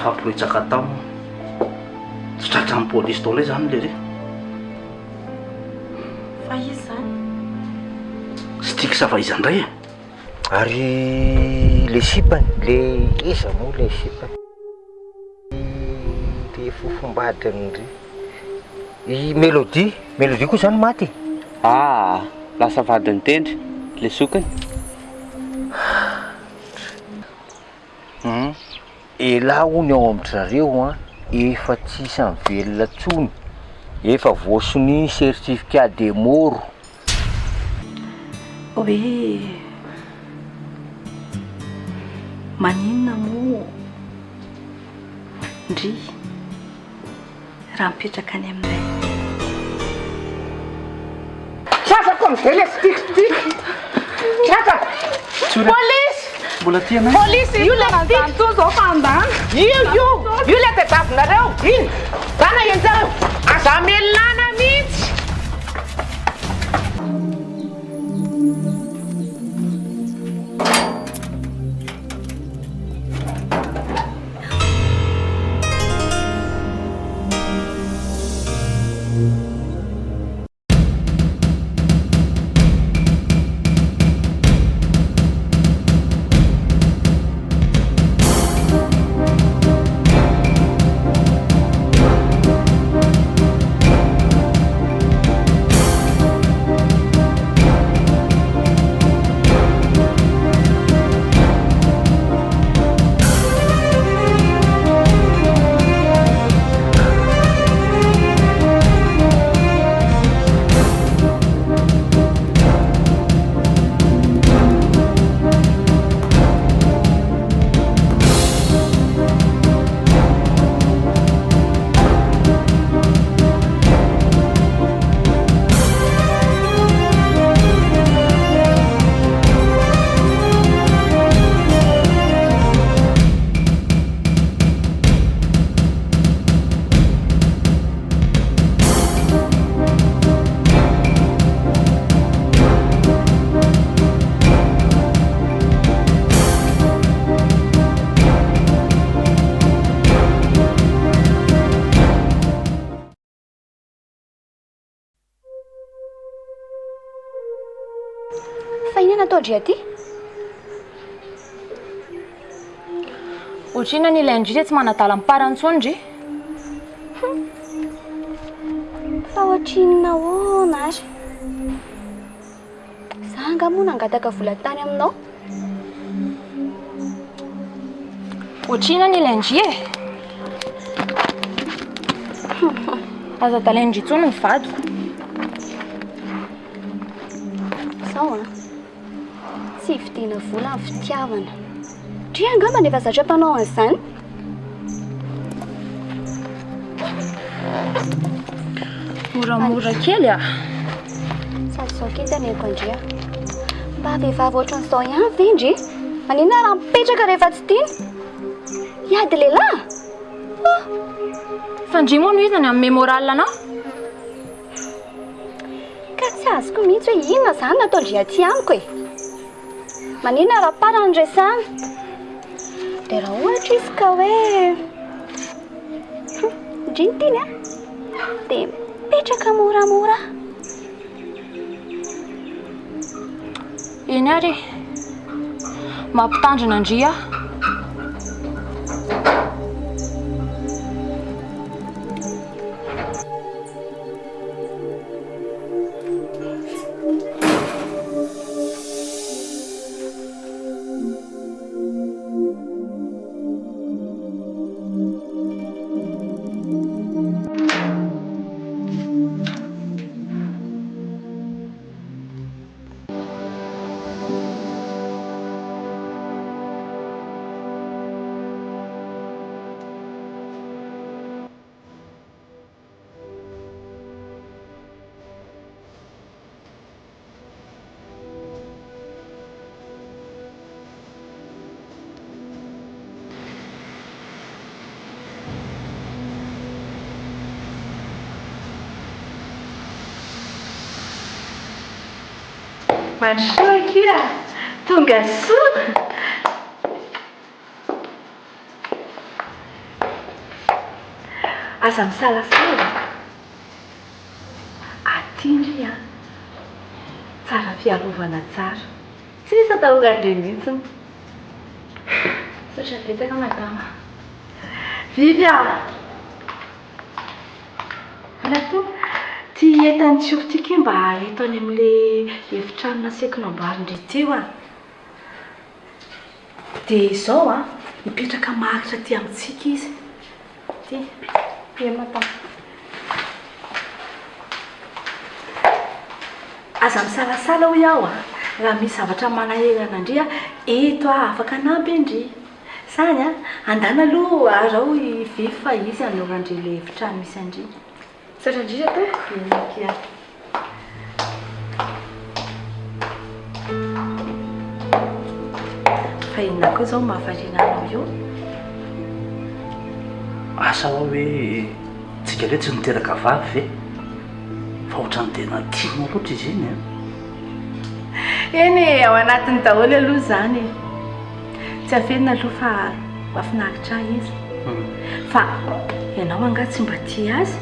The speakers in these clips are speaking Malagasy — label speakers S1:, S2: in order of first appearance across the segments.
S1: fampiroitsaka tao tsy tratra amin'ny polisy tao ilay zany le
S2: fa izy zany
S1: sy tiako savaizandray e.
S3: Ary le sipany le iza moa le sipany le fofombadany ry i mélodie koa zany maty.
S4: Lasa vadiny tendry le sokany.
S3: Ela hony ao amin'zareo efa tsisy mivelona tsony, efa voasony certificat de mort.
S2: hoe maninona moa ndry raha mipetraka any aminay.
S5: Sasako mively stikistiky. Sasa polisy
S1: mbola tiana
S5: polisy io le stiky to zao fandany io le tadavinareo iny zana enjao aza melana mihitsy.
S6: Fa inona natao dry aty?
S7: Otrina ny ilay ndry tsy manadala miparantsony dry.
S6: Fa ohatrinona ahoana ary? Zanga moa nangataka vola tany aminao.
S7: Otrina ny ilay ndry e. Aza dalainy ndry tsony ny vadiko.
S6: Sao tsy hividiana vola amin'ny fitiavana. Dry angambany efa zatra mpanao an'izany.
S7: Moramora kely a.
S6: Sady zao kintany eko andria. Mba vehivavy ohatran'izao ihany ve ndry? Maninona raha mipetraka rehefa tsy tiany? Hiady lehilahy?
S7: Fa ndry moa no hitany amin'ny moral anao.
S6: Ka tsy azoko mihitsy hoe inona zany natao ndry aty amiko e. Maninona raha parany resahana? Dia raha ohatra izy ka hoe ndry ny tiany dia mipetraka moramora.
S7: Eny ary mampitandrina ndry a.
S2: Masoa tonga soa. Aza misalasala. Atindry a. Tsara fiarovana tsara. Sisa atahorandre mihitsiny. Satra betsaka madama. Vivy a. Alato, ty entany tsiortika mba eto any amin'le efitrano nasiako namboarindry teo a. Dia izao a, mipetraka mahakitra ty amintsika izy. Ty, madama. Aza misalasala ho iaho a. Raha misy zavatra manahirana andry a, eto a, afaka anampy andry. Sany a, andana aloha arao ivy fa izy hanorandry le efitrano misy andry. Satra indrindra to? Ia. Fa inona koa izao mahavariana anao io?
S1: Asa hoe tsika le tsy niteraka vavy ve? Fa ohatrany tena tiana loatra izy iny a.
S2: Eny, ao anatin'ny daholo aloha izany. Tsy afenina aloha fa mahafinaritra izy. Fa ianao anga tsy mba tia azy?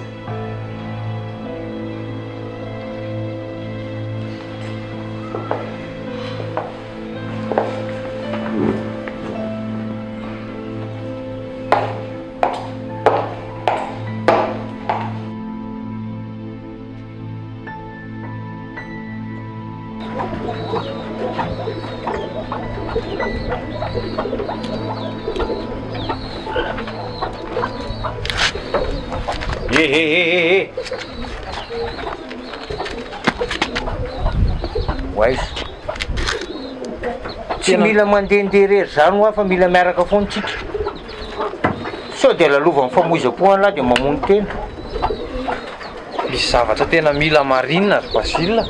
S3: Wais. Tsy mila mandehandeha rery zany ho fa mila miaraka foana tsika. Sao dia lalova ny famoizam-po an'lahy dia mamono tena.
S8: Misy zavatra tena mila marinina ry Basile.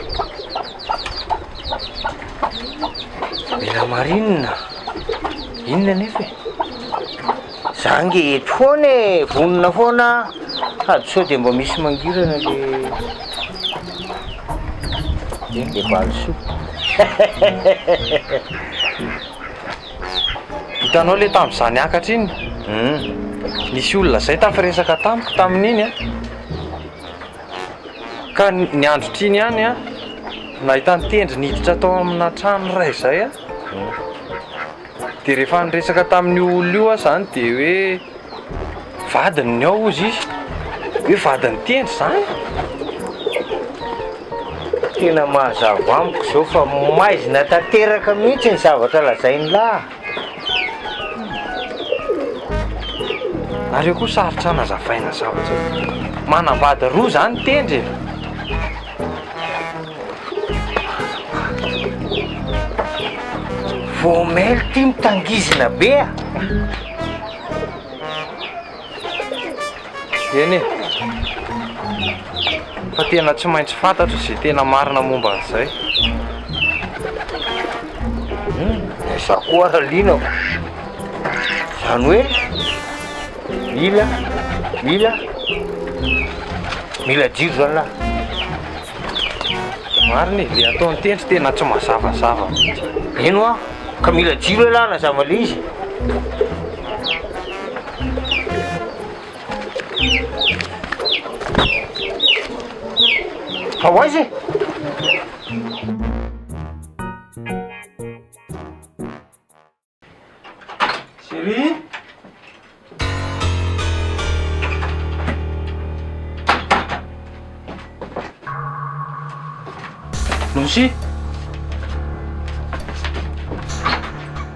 S3: Mila marinina? Inona nefa e? Za nge eto foana e, vonona foana. Sady sao dia mba misy mangirana le balisoa.
S8: Hitanao le tamin'izany akatra iny? Nisy olona zay tafiresaka tamiko tamin'iny a. Ka ny andro triny ihany a, nahita ny tendry niditra tao amina trano iray izay a. Dia rehefa niresaka tamin'ny olona io a zany dia hoe vadiny ny ao izy izy. Hoe vadiny tendry zany.
S3: Tena mahazavo amiko zao fa maizina tanteraka mihitsy ny zavatra lazainy lahy.
S8: Nareo koa sarotra nazavaina zavatra. Manambady roa zany tendry.
S3: Voamely ty mitangizina be a.
S8: Eny e. Fa tena tsy maintsy fantatro izay tena marina momba an'izay.
S3: Za koa raliana. Zany hoe mila jiro zany lahy.
S8: Marina e, le ataony tendry tena tsy mazavazava.
S3: Eno a, ka mila jiro lahy na zavale izy. Fa hoaizy e?
S8: Chérie?
S1: Nosy?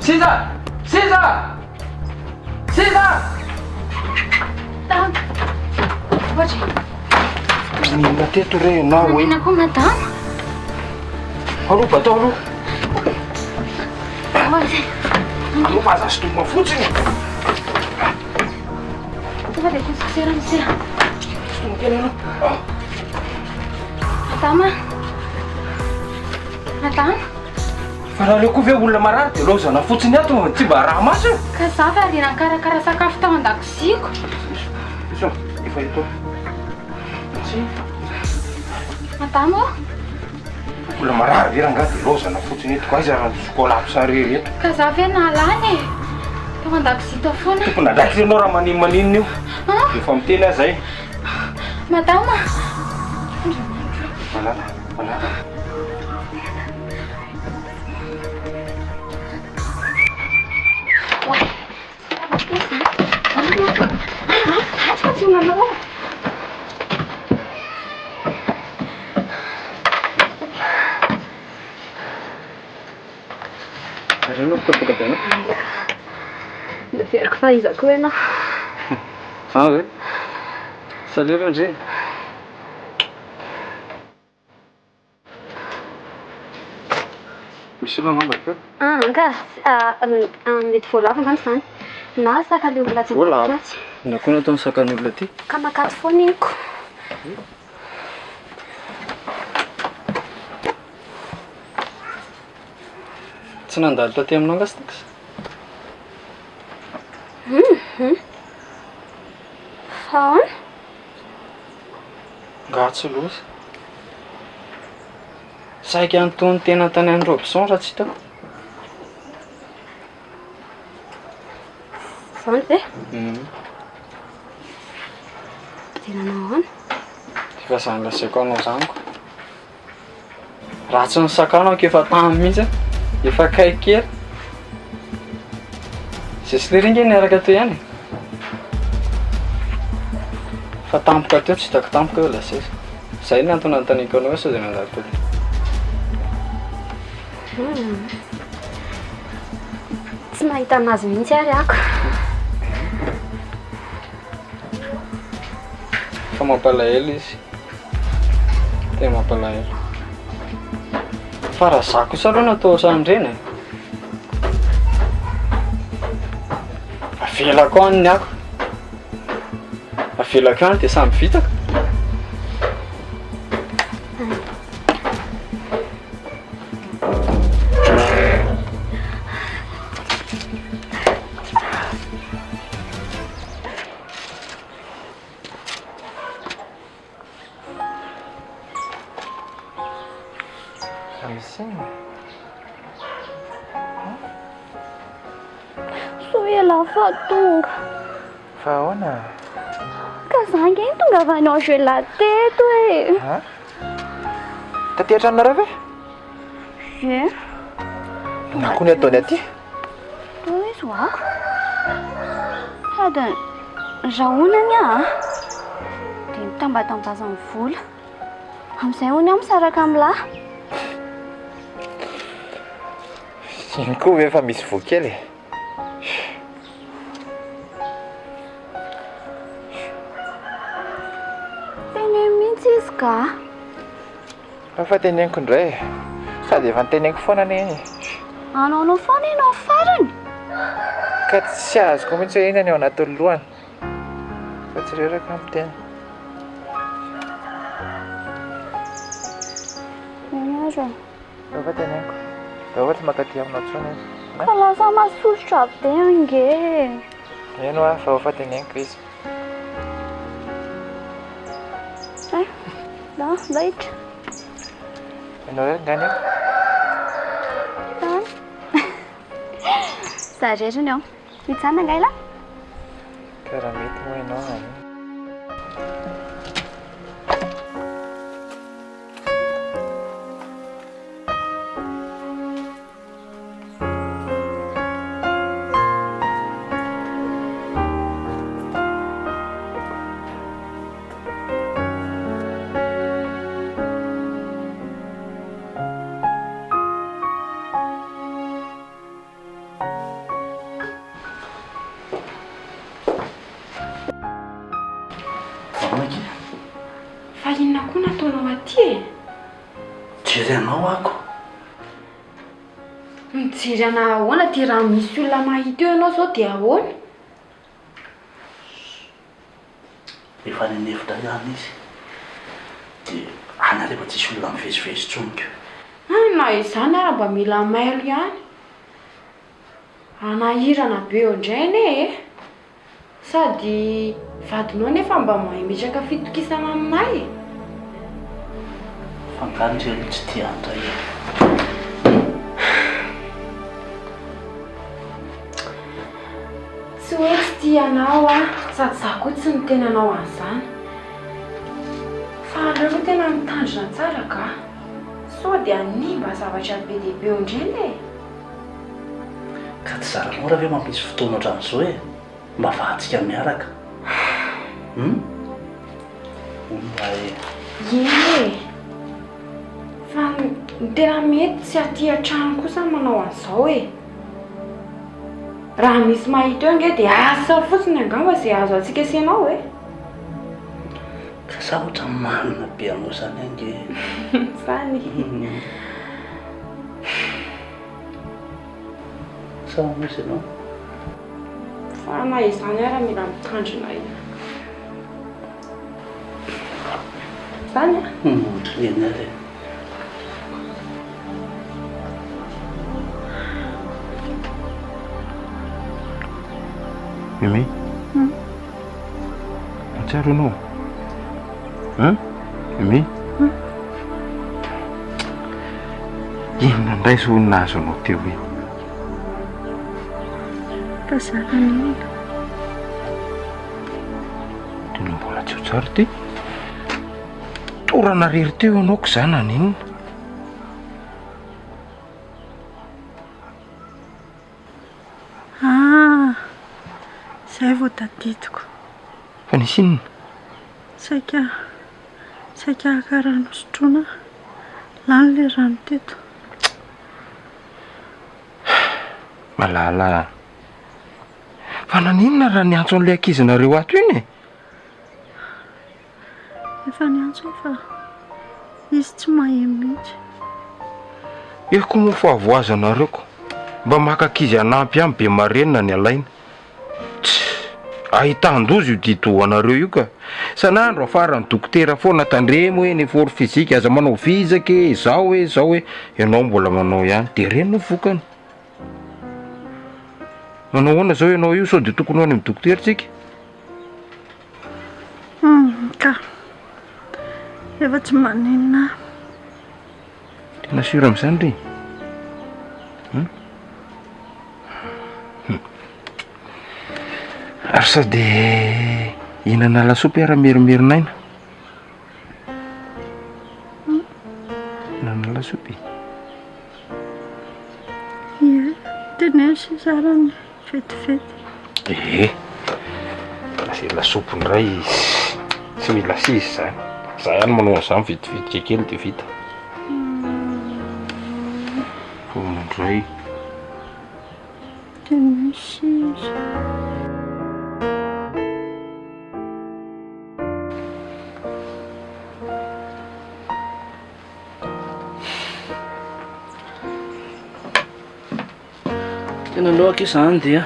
S8: César!
S1: Nina teto re ianao hoe.
S6: Inona koa madama?
S1: Aloha batao aloha.
S6: Hoaizy.
S1: Aloha fa aza sotoma fotsiny.
S6: Tonga dia kosokosera misy.
S1: Sotoma kely aloha.
S6: Madama?
S1: Fa raha reo koa ve olona marary dia lozana fotsiny ato tsy mba raha maso.
S6: Ka za fa ariana karakara sakafo tao an-dakoziko.
S1: Iso, efa eto.
S6: Madama?
S1: Olona marary ve rangaha dia lozana fotsiny eto. Ka iza raha sokolapo sary eto.
S6: Ka za ve nalany e?
S7: Mandakizita foana.
S3: Tompona andraikitra ianao raha maninona io. Efa miteny aho zay.
S7: Madama.
S3: Malala, malala. Reno kopaka tena.
S7: Nda feriko fahaizako ianao.
S8: Ve? Salut André. Misy olo angamba keo?
S6: Mety voalavo angano izany. Na sakale olona tsy
S8: Voalavo. Na koa nataony sakan'olona ty.
S6: ka makato foana iniko.
S8: Tsy nandalo taty aminao ngasitax.
S6: Fa
S8: Gatsy loza. Saika antony tena tany any Robson raha tsy hitako.
S6: zany ve? Tena nahoana?
S8: Efa zany lasaiko anao zany ko. Raha tsy ny sakanao ko efa tamy mihitsy. Efa kaiky kely. Zay sy liringy niaraka teo ihany. Fa tampoka teo tsy hitako tampoka eo lasay. Zay ny antony antaniko anao sao dia nandalo teo.
S6: Tsy mahita anazy mihitsy ary ako.
S8: Fa mampalahelo izy. Tena mampalahelo. Fa raha za kosa aloha natao ohatran'ireny. Avelako any ny ako. Avelako any dia samby vitako.
S6: Soela fa tonga.
S3: Fa ahoana?
S6: Ka zany nge tonga avy any Anjely teto e.
S3: Taty an-tranonareo ve?
S6: Ie.
S3: Na koa ny ataony aty?
S6: Teo izy hoako. Sady rahoanany dia mitambatambazana vola. Amin'izay hony aho misaraka amin'lahy.
S3: Iny koa ve efa misy voakely?
S6: Teneny mihitsy izy ka.
S3: Efa teneniko indray. Sady efa niteneniko foana anie.
S6: Anao foana ianao farany.
S3: Ka tsy azoko mihitsy hoe iny any ao anatin'ny lohany. Fa tsy reraka miteny.
S6: Eny aza.
S3: Efa teneniko. Dia ohatra makaty aminao tsony izy.
S6: Ka lasa masosotra be nge.
S3: Eno ah, fa efa teneniko izy.
S6: Da, baitra.
S3: Ianao hoe ngany eo?
S6: Zany. Zareriny ao. Mitsanna ngay la?
S3: Karaha mety moa ianao.
S7: Fa inona koa nataonao aty e?
S1: Jery anao ako.
S7: Mijery ana ahoana ty raha misy olona mahita eo ianao zao dia ahoana?
S1: Efa nenevitra ihany izy. Dia any rehefa tsisy olona mivezivezy tsoniko.
S7: Na izany ara mba mila mailo ihany. Anahirana be eo indrainy e. Sady vadinao nefa mba mahay metraka fitokisana aminay.
S1: Fanganjely tsy tia andray.
S7: tianao a sady za koa tsy ny tenanao an'izany fa aleo tena mitandrina tsara ka sao dia nimba zavatra be dehibe ondreny e
S1: ka tsy zara anao raha ve mampisy fotoana ohatran'izao e mba vahantsika miaraka mba e
S7: ie fa ny tena mety tsy aty an-trano kosa manao an'izao e raha misy mahita eo nge dia asa fotsiny angamba izay azo antsika asianao e
S1: ka za ohatra manina be anao zany ange
S7: zany
S1: sa misy anao
S7: fa na izany ara mila mitandrina ina zany a
S1: eny ary
S8: Mimi matsaro anao Mimi inona indray so nahazo anao teo hoe
S2: mpazarany
S8: tena mbola tsy ho tsara ty torana rery teo anaoko zany aninona
S2: zay vao tadidiko
S8: fa nisy inona
S2: saika haka rano sotroina lany le rano teto
S8: malala fa naninona raha niantso an'ilay ankizanareo ato iny e
S2: efa niantso fa izy tsy mahay mihitsy
S8: eko moa fa avoazanareo ko mba maka-kizy anampy any be marenina ny alaina ahitan-dozy io ditoanareo io ka sanandro afara ny dokotera foana tandremo hoe ny effort physique aza manao vizaka zao hoe ianao mbola manao ihany de reny no vokany manao hoana zao ianao io sao de tokony ho any amin'ny dokotera tsika
S2: ka efa tsy maninona
S8: tena sura amin'izany ry ary sady ihinana lasopy ara merimerinaina ihinana lasopy
S2: ie tena sy zarany vetivety
S8: se lasopy ndray tsy mila sisy zany za ihany manao an'izany vetivetika kely de vita fomandray
S2: tena sisy
S1: tena loaka izany dia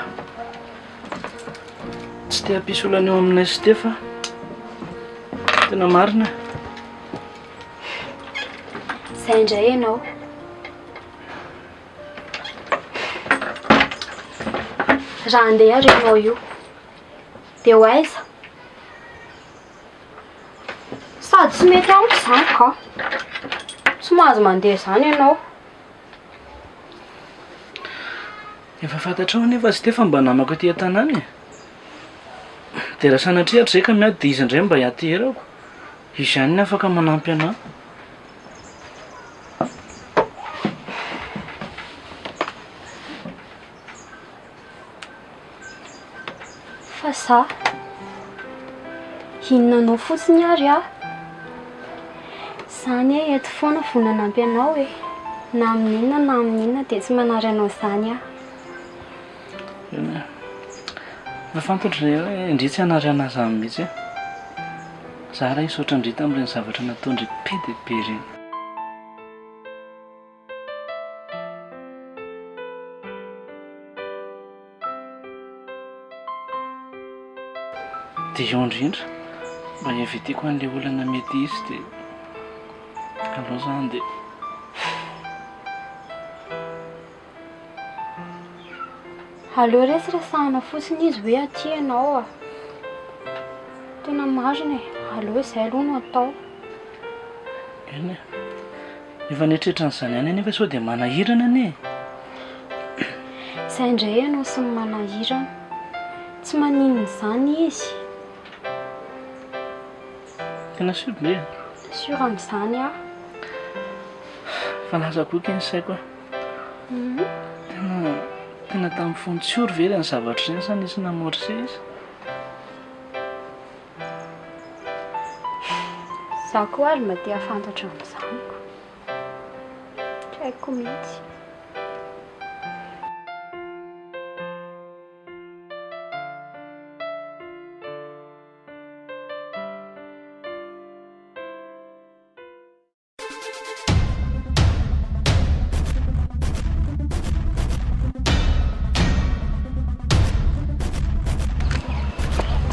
S1: tsy te hampisy olana eo aminay sy te fa tena marina
S6: zay indray ianao raha andeha ary ianao io dia ho aiza sady tsy mety amiko izany ka tsy mahazo mandeha izany ianao
S1: efa fantatrao nefa sy te fa mba namako aty an-tanàna e dia raha sanatrihatra zay ka miady dia izy indray mba hiaterako izy ihany ny afaka manampy anahy
S6: fa za inonanao fotsiny ary a zany e eto foana vonanampy anao e na amin'inona dia tsy manary anao zany a
S1: nafantatra zay hoe indri tsy hanary anahy zany mihitsy za raha isotra indri tamin'ireny zavatra nataondry be dia be reny dia eo indrindra mba hiavitiko an'ilay olana mety izy dia alao zany dia
S6: aleo resy resahana fotsiny izy hoe aty ianao a tena marina e aleo izay aloha no atao
S1: eny efa nieritreritra n'izany ihany nefa sao dia manahirana anie
S6: izay indray ianao sy ny manahirana
S7: Tsy maninona izany izy.
S1: Tena sobe.
S7: Sûr amin'izany aho.
S1: Fa laza koa ny saiko. Tena tamin'ny fontsoro ve ny zavatra izany sa nisy namoatra izy?
S7: Zaho koa ary mba tia fantatra amin'izany. Tsy haiko mihitsy.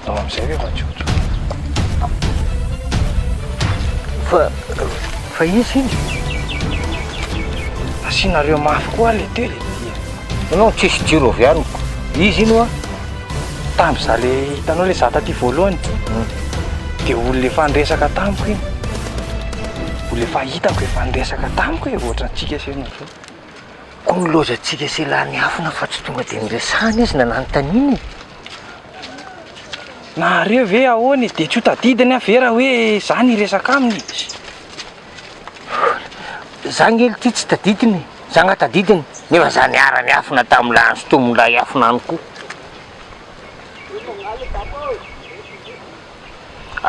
S8: Am'izay hoe matsotso.
S3: Fa izy iny
S8: Asianareo mafy koa le teo le
S3: anao tsisy jiro avy aniko. Izy iny hoa
S8: tamin'izah le hitanao le zata ty voalohany dia olo le fandresaka tamiko iny. Olo efa hitako efa nresaka tamiko hoe ohatrantsika sena zao.
S3: koa milozantsika sy lany afona fa tsy tonga dia niresahana izy nanano taniny.
S8: Nareo ve ahoany dia tsy ho tadidiny avy raha hoe izaho niresaka aminy.
S3: Za ngely ty tsy tadidiny, za ngatadidiny nefa za niara-ny afona tamin'ilany sy tomon'ilay afona any koa.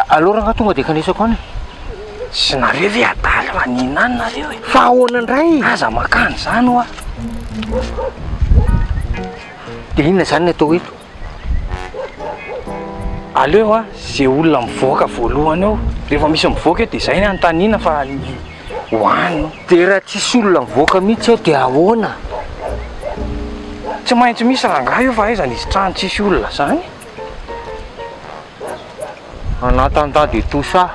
S3: Alora nga tonga dia kanesako any.
S8: Sy nareo ve adaly manina any nareo e?
S3: Fa ahoana indray?
S8: Aza makany izany hoa.
S3: Dia inona izany ny atao eto?
S8: Aleo a zay olona mivoaka voalohany ao rehefa misy mivoaka eo dia izay ny anontaniana fa hoanino.
S3: Dia raha tsisy olona mivoaka mihitsy ao dia ahoana?
S8: Tsy maintsy misy rangahy io fa aiza nisy trano tsisy olona izany.
S3: Anatantady et tout ça.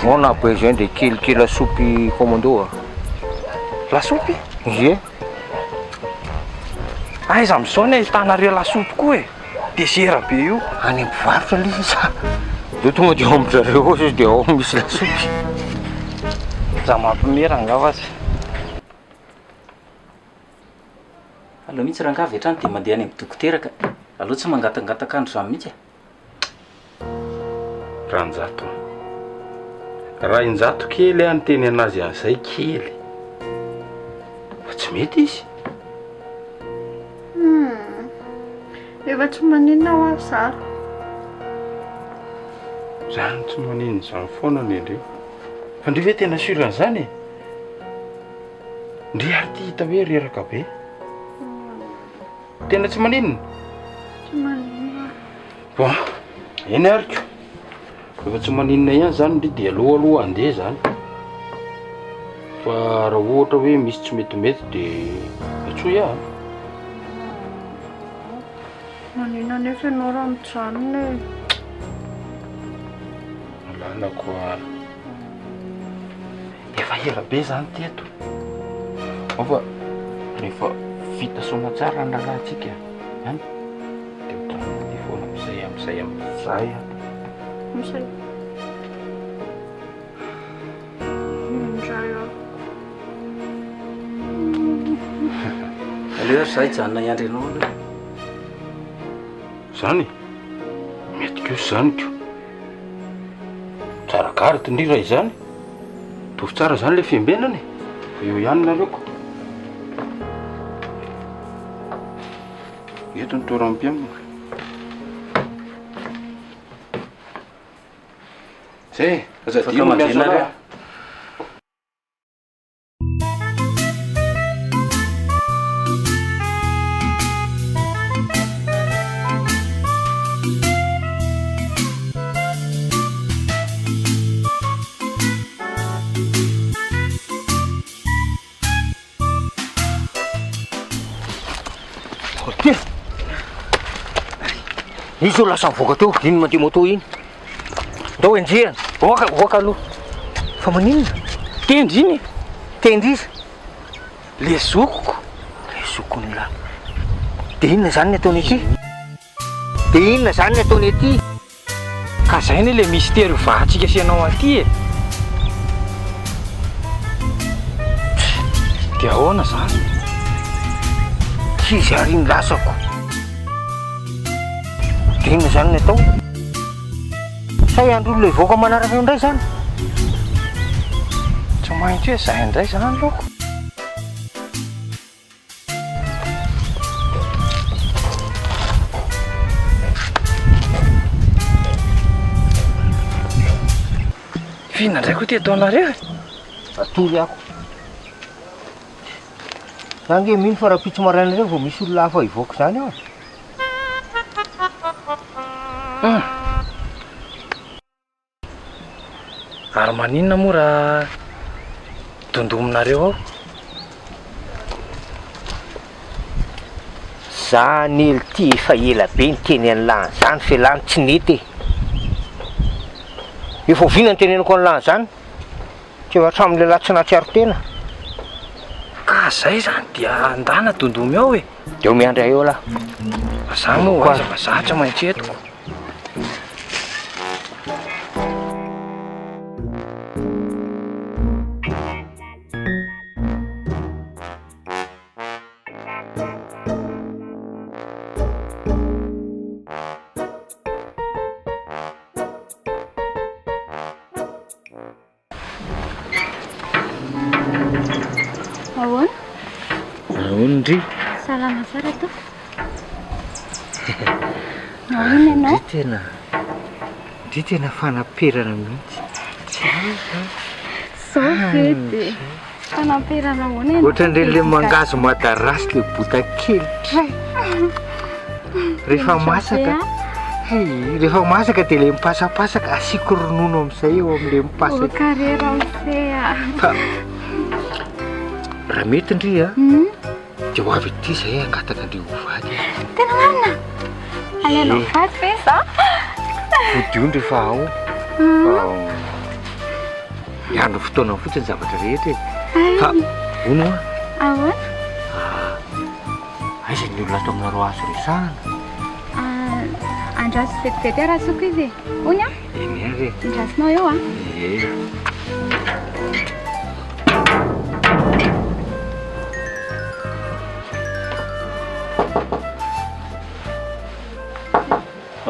S3: On a besoin de quelques lasopy commando.
S8: Lasopy?
S3: Ie.
S8: Aiza amin'izao ny ahitanareo lasopy koa e. Desera be io.
S3: Any am-pivarotra ilay izy. Dia tonga dia ao amin'izareo ao izy dia ao misy lasopy.
S8: Za mampimera angava azy.
S1: Aleo mihitsy rangaha avy hatrany dia mandeha any amin'ny dokotera ka aleo tsy mangatangataka andro izany mihitsy.
S9: Ranjato. Raha injato kely any teny anazy azay kely. Fa tsy mety izy.
S7: Efa tsy maninona ho azy Sara.
S9: Zany tsy maninona izany foana ny andreo. Fa ndry ve tena sura an'izany e? Ndry ary ty hita hoe reraka be. Tena tsy maninona?
S7: Tsy maninona.
S9: Bon, eny ariko. Efa tsy maninona ihany zany ndry dia aloha andeha zany. Fa raha ohatra hoe misy tsy metimety dia atsoa iaho.
S7: Maninona nefa ianao raha mijanona e.
S9: Alana koa. Efa ela be zany teto. Fa rehefa vita soma tsara ny rahantsika any dia otrany foana amin'izay amin'izay.
S7: Misy. Indray aho.
S1: Aleo izay hijanona iandry ianao aloha.
S9: Zany? Mety koa zany koa. Tsara garity ndry raha izany. Tovy tsara zany le fiambenany. Fa eo ihany nareo ko. Eto ny toeram-piambina. Zay, aza dino miasa raha.
S3: Izy io lasa mivoaka teo, iny mandeha moto iny. Ndao enjehana, voaka aloha. Fa maninona?
S8: Tendry iny.
S3: Tendry izy.
S8: Le zokoko.
S3: Le zokony lahy. Dia inona zany ny ataony aty? Dia inona zany ny ataony aty?
S8: Ka zay ny le mystère vahantsika asianao aty e. Dia ahoana zany?
S3: Tsy izy ary ny lasako. dina zany ny atao say andro le voaka manaraka eo indray zany
S1: tsy maintsy hoe zay indray zany loko fina indray koa ty ataonareo
S3: atory ako za nge mino fa raha pitso maraina reo vao misy olona hafa hivoaka zany ao
S1: ary maninona moa raha dondominareo ao
S3: zany ely ty efa ela be ny teny an'lany zany fe lany tsy nety efa ovina ny tenenako an'lany zany tsy efa hatramin'le lahy tsy nahatsiaro tena
S1: ka zay zany dia andana dondomy ao e
S3: de o miandry eo lahy
S1: za moa aza mazatra maintsy etoko
S3: Ondry
S6: salama sara to naonina
S3: Dry tena fanaperana mihitsy
S6: so good fanaperana hoana
S3: ohatran'ireny le mangazo madarasy le bota kely tray rehefa masaka rehefa masaka dia le mipasapasaka asiko ronono amin'izay eo amin'le mipasaka
S6: carrière amsea
S3: raha mety indry a de ho avy ety zay angataka andre ovady
S6: tena marina alelo vady ve za
S3: vodiondry efa ao miandro fotoana fotsiny zavatra rehetra e fa ono a aiza ny olona ato aminareo azo resahana
S6: andraso vetivety raha soko izy ony a
S3: eny ary
S6: indrasinao eo a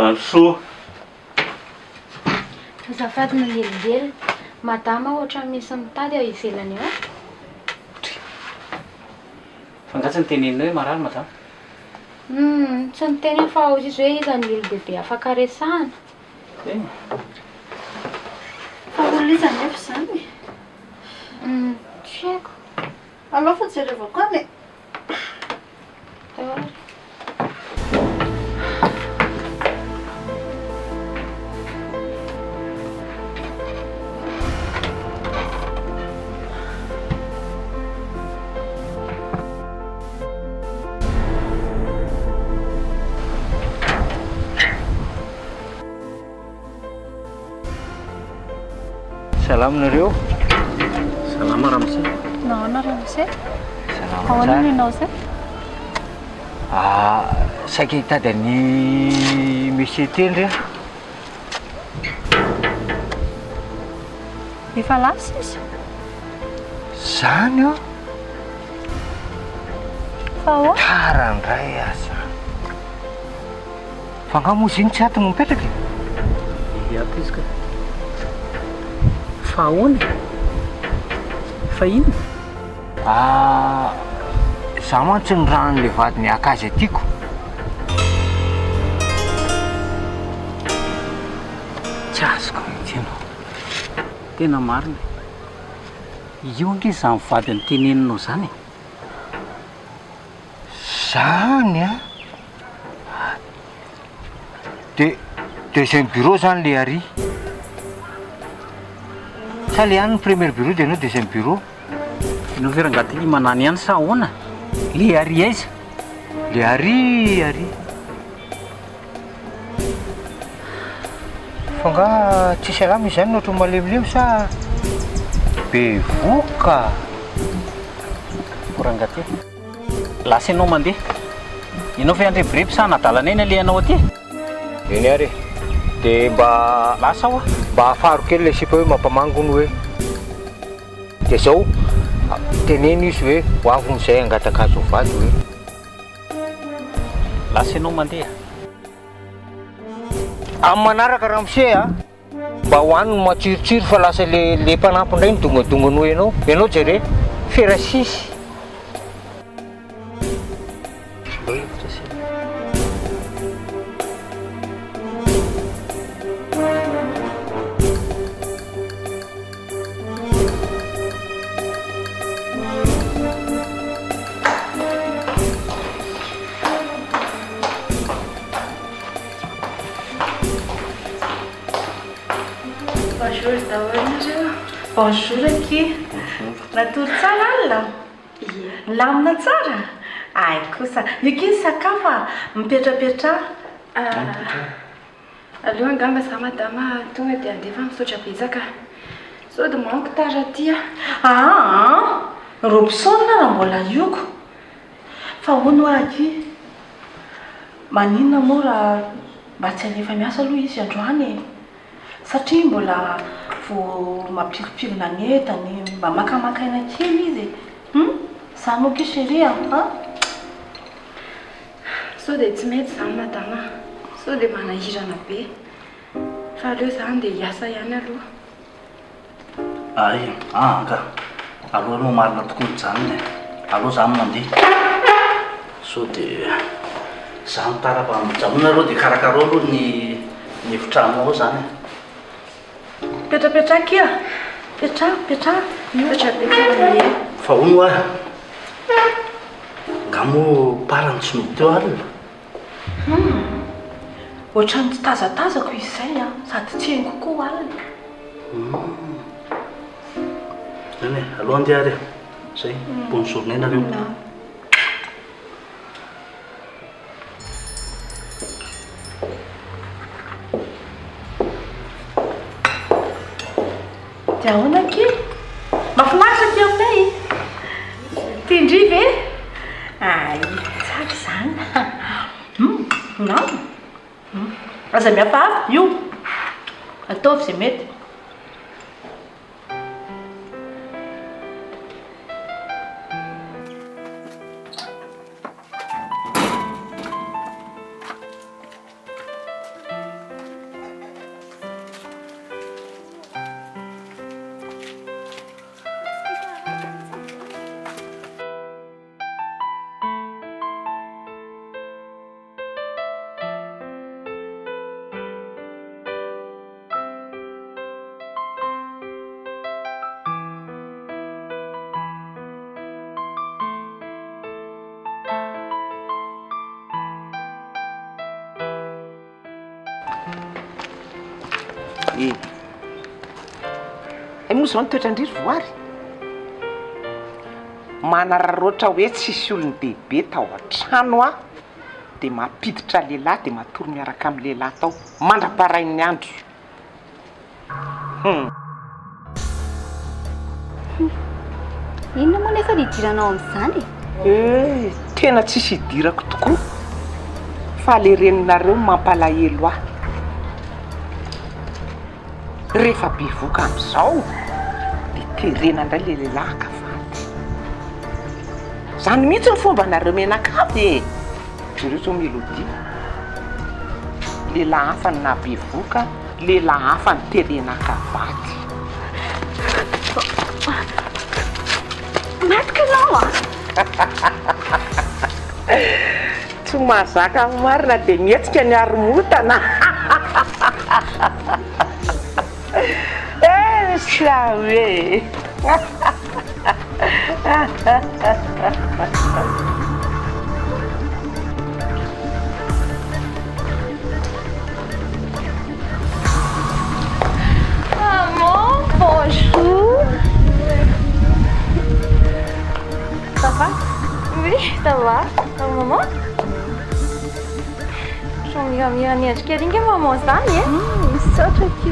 S3: Anso
S6: azafady mahelihely madama ohatra misy mitady ao ivelany eo
S1: fangatsa ny teneninao hoe marary madama
S6: tsy niteny fa ozy izy hoe iza ny olo-bebe afaka resahana
S2: fa olo izany efa zany
S6: tsy haiko
S2: alao fa jerevako any
S3: salama nareo
S1: salama ramse
S6: naona ramse
S3: salama
S6: ahoana ny anao zay
S3: saika hitady any monsieur tendry a
S6: efa lasa izy
S3: zany eo
S6: fa ahoana
S3: tarandray asa fa ngamozy iny tsy ato no mipetraka
S1: iato izy ka fa ahoana fa inona
S3: za mantsy ny ranon'le vadiny akazy atiako
S1: tsy azoko mihitsy ianao tena marina io ndry izany vady ny teneninao zany
S3: zany a de deuxième bureau zany le ary sa le any ny premier bureau de anao deuxième bureau
S1: inao verangaty manany ihany sa ahoana le ary aiza
S3: le ary fa nga tsisy alama izy zany nohatra malemilemo sa be voka
S1: korangaty lasa ianao mandeha ianao fa andrebirebi sa nadalana eny alehanao aty
S3: eny ary de mba
S1: lasa ao
S3: mba ahafaro kely le sipa hoe mampamangony hoe de zao teneny izy hoe ho avon'izay angatakazo vady hoe
S1: lasa ianao mandeha
S3: amin'ny manaraka raha mise a mba hoaniny matsirotsiro fa lasa le mpanampy indray ny dongadongano ianao jere ferasisy
S2: Bonjour aqui. Natory tsara alina. Lamina tsara. Ay kosa. Io sakafo mipetrapetra.
S7: Aleo angamba za madama tonga dia andefa misaotra betsaka. Sao dia manko tara aty
S2: Robson na mbola ioko. Fa hono aky. Maninona moa raha mba tsy alefa miasa aloha izy androany. Satria mbola vao mampiripirina ny entany mba makamakaina kely izy. Zany oky chérie
S7: sao dia tsy mety zany madama. Sao dia manahirana be. Fa aleo zany dia hiasa ihany aloha.
S1: Ay, ka. Aloha aloha marina tokoa izany. Aloha zany mandeha. Sao dia zany tarapa mijanona aloha dia karakaro aloha ny efitrano ao zany.
S2: Petrapetra kia. Petra.
S1: Fa hono ngamo parany tsy mety teo alina.
S2: Ohatrany tsy tazatazako izay sady tsy hainy kokoa alina.
S1: Nene, aloha andeha ary. Zay, bonne journée nareo.
S2: Dia ahoana aky? Mahafinaritra aty aminay. Tindry ve? Ay, tsara izany. Aza miafahafa io. Ataovy izay mety.
S5: Ay moa zao ny toetrandry voary. Manararoatra hoe tsisy olony bebe tao an-trano dia mampiditra lehilahy dia matory miaraka amin'ny lehilahy tao mandraparain'ny andro.
S6: Inona moa nefa nidiranao amin'izany?
S5: Tena tsisy hidirako tokoa. Fa le reninareo mampalahelo ahy. Rehefa bevoka amin'izao dia terena indray le lehilahy akafaty. Zany mihitsy ny fomba nareo menakavy jereo zao melodia. Lehilahy hafa ny nabevoka, lehilahy hafa ny terena akafaty.
S6: Matika ianao
S5: Tsy mahazaka ny marina dia mihetsika ny haromontana. Sa hoe
S6: Maman, bonjour. Ça va? Oui, ça va. Maman? Miha miendrika ringa maman zany misaotra ty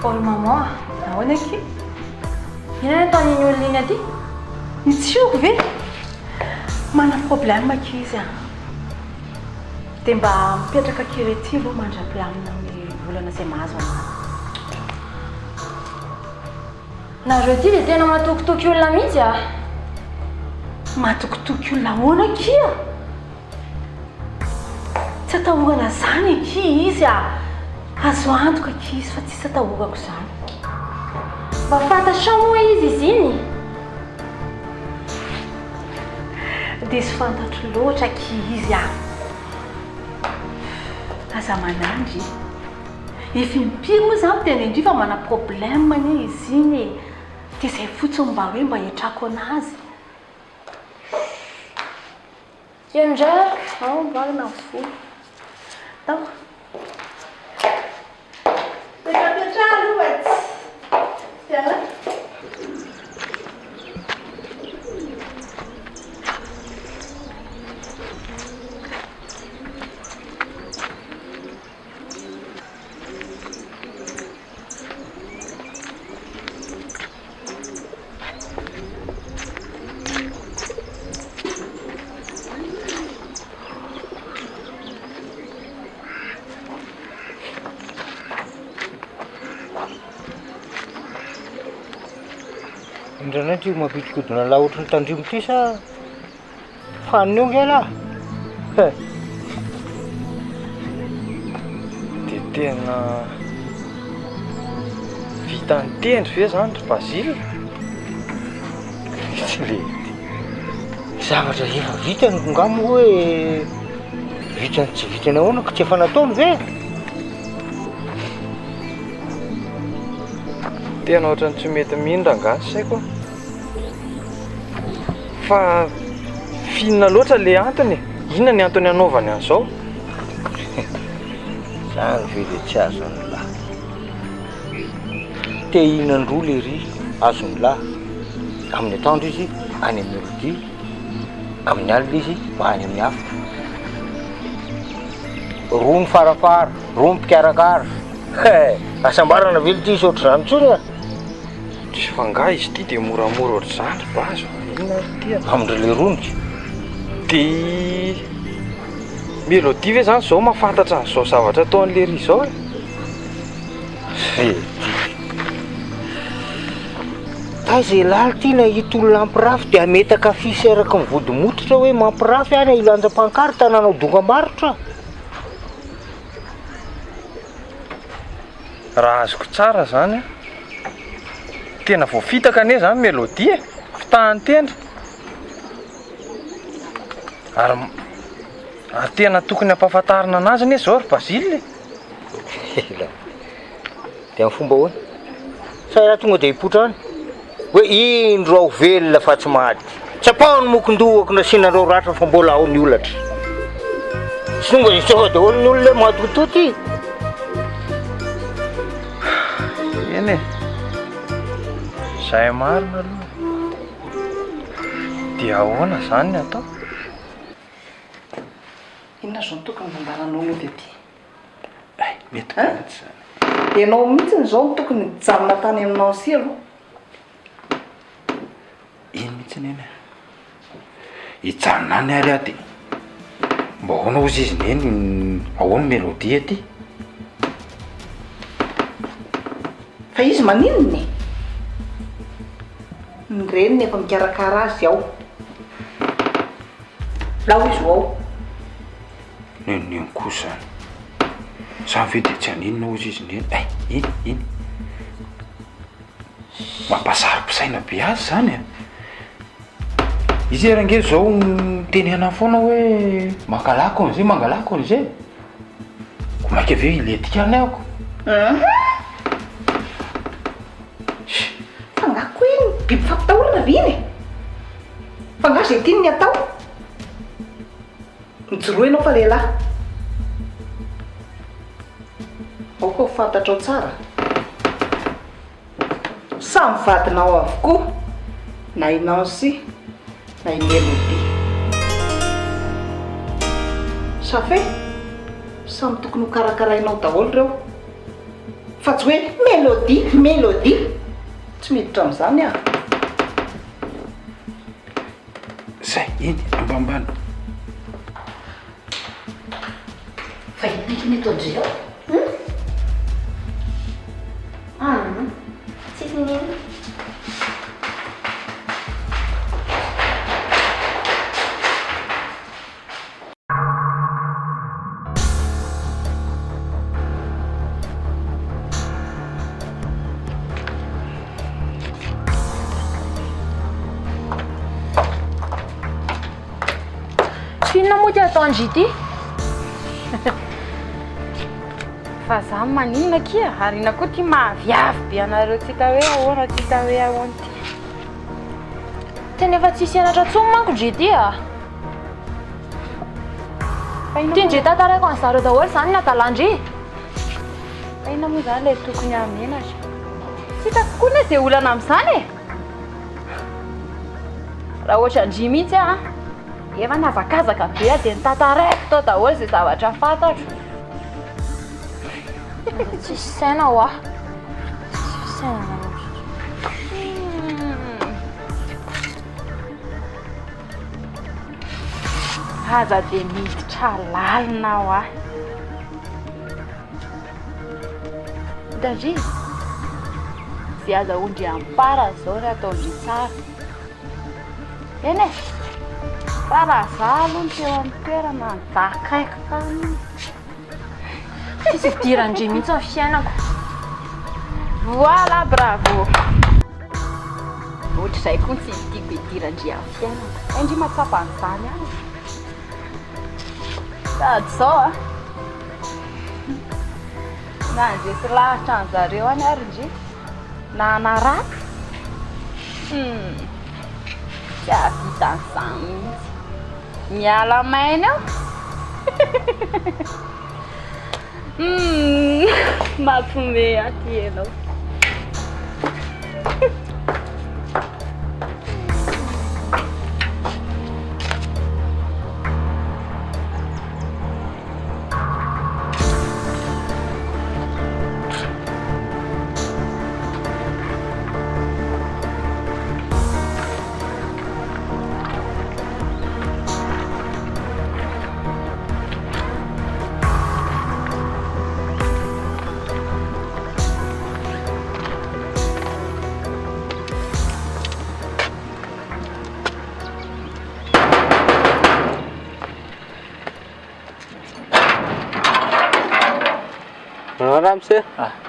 S2: Oi maman, ahoana aky? Inona ataon'iny olona iny aty? Ny tsioko ve? Mana problème aky izy dia mba mipetraka kirety aloha mandra-pe amina amin'ny volana izay mahazo ana.
S7: Nareo ty dia tena matokotoky olona mihitsy a.
S2: Matokotoky olona ahoana kia? Tsy atahorana zany akia izy a. Azo antoka akia izy fa tsisy atahorako izany.
S7: Mba fantatra moa izy iny.
S2: Dia sy fantatro loatra akia izy a. Aza manandry. Efa impiry moa izany tena indri fa mana problème anie izy iny e. Dia izay fotsiny mba hoe mba hiatrako anazy.
S7: Ndray
S2: ao mbarina fo. Tao. Petrapetra aloha tiana.
S3: Indranandry mampitikodina la ohatry ny tandrimo ty sa faniny eo nge lahy.
S8: Dia tena vita ny tendry ve zany ry Bazile?
S3: Zavatra efa vitany ngamo hoe vitany tsy vitany ahoana ka tsy efa nataony ve?
S8: Tena ohatrany tsy mety mindra ngasy saiko. Fa finna loatra le antony. Inona ny antony anaovany an'izao?
S3: Zany ve le tsy azony lahy. Te hihinan-droa le ry azony lahy. Amin'ny atoandro izy any amin'ny rodi, amin'ny alina izy mba any amin'ny hafa. Roa ny farafara, roa ny mpikarakara. Asambarana velo ty izy ohatr'izany tsony a.
S8: Tsy fangah izy ty dia moramora ohatr'izany ry Bazo. Inona ty a?
S3: Amindra le ronika.
S8: Dia mélodie ve zany izao mahafantatra an'izao zavatra ataon'le ry izao e?
S3: Taiza laly ty nahita olona mampirafy dia ametaka fisy araka mivody mototra hoe mampirafy any ilanjam-pankarita nanao dokam-barotra.
S8: Raha azoko tsara zany a. Tena voafitaka anie zany mélodie e. Fitahan'ny tendry. Ary tena tokony ampahafantarina anazy anie zao ry Bazile.
S3: Dia amin'ny fomba hoe sa raha tonga dia hipotra any hoe indro aho velona fa tsy maty. Tsapahony mokondohako nasianareo ratra fa mbola ao ny olatra. Sy tonga dia sao daholo ny olona matototy.
S8: Eny e. Izay marina aloha. Dia ahoana zany ny atao?
S2: Inona zao tokony mambaranao moa dia ty?
S1: Mety mihitsy zany.
S2: Ianao mihitsy zao tokony mijanona tany aminao si aloha.
S9: Ino mihitsy neny hijanona any ary aty. Mba ahoana ozy izy neny ahoana mélodie aty.
S2: Fa izy maninony? Ny reniny efa mikarakara azy ao. Lao izy ao.
S9: Neniny kosa. Zany ve dia tsy aninona ozy izy neny. Iny. Mampasarym-pisaina be azy zany a. Izy range zao tenena foana hoe mangalako an'izay mangalako an'izay. Ko maika ve iletika any ako.
S2: Fangako iny biby fampitahorana ve iny? Fangah zay tiany ny atao? Mijoro ianao fa lehilahy. Ao koa fantatrao tsara. Samy vadinao avokoa. Na inao sy na i mélodie. Safe samy tokony ho karakarainao daholo reo. Fa tsy hoe mélodie. Tsy miditra amin'izany a.
S9: Zay iny ambambany.
S2: Mito Andrea.
S6: Tsisy nino.
S7: Fiona moa ty ataondry ity fa za maninona kia ary ina koa ty mahaviavy be anareo tsika hoe ahoana tsika hoe ahoana ty tena efa tsisy anatra tsony manko ndry ity ty ndry tantaraiko an zareo daholo zany ny atalandry aina moa zany lay tokony amenatra tsy hitako koa ne zay olana amin'izany e raha ohatra ndry mihitsy efa navakazaka be dia nitantaraiko tao daholo zay zavatra fantatro tsisy saina ho tsisy saina aza dia miditra lalina ho ndandry zay aza ondry ampara zao ry ataondry tsara eny e fa raha za aloha ny teo amin'ny toerana nidakaiko tany tsisy idirandry mihitsy ny fiainako voilà bravo ohatr'izay koa tsy tiako idirandry amin'ny fiainako endry matsapa an'izany any sady zao na nzesy lahatra an'zareo any ary ndry na anaraky tsy ahavita an'izany mihitsy miala maina aho mampiomehy aty ianao
S4: Ramse,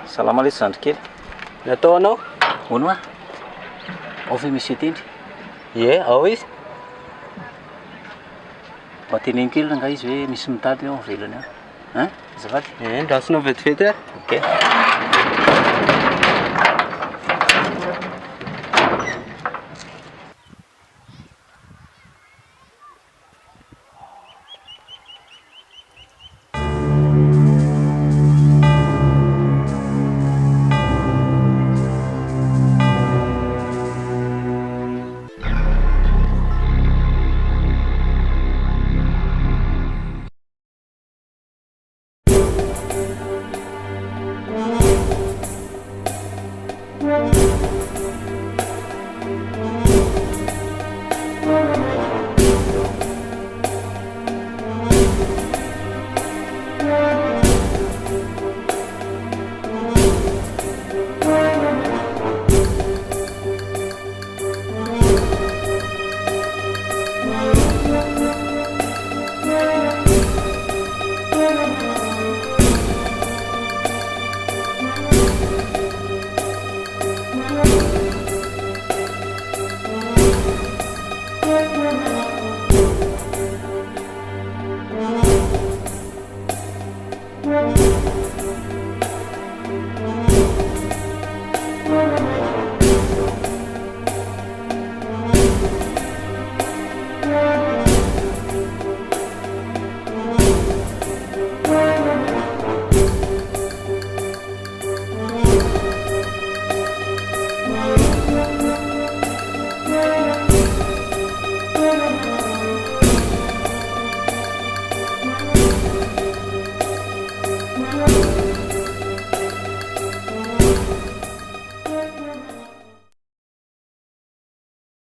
S1: Salama alaikum zandrikely.
S4: nataonao?
S1: Hono ao fe misy etendry.
S4: Ie, ao izy.
S1: Mba teneny kely nga izy hoe misy mitady ao velany ao. Azafady.
S4: Ndrasonao vetivety ary.
S1: Ok.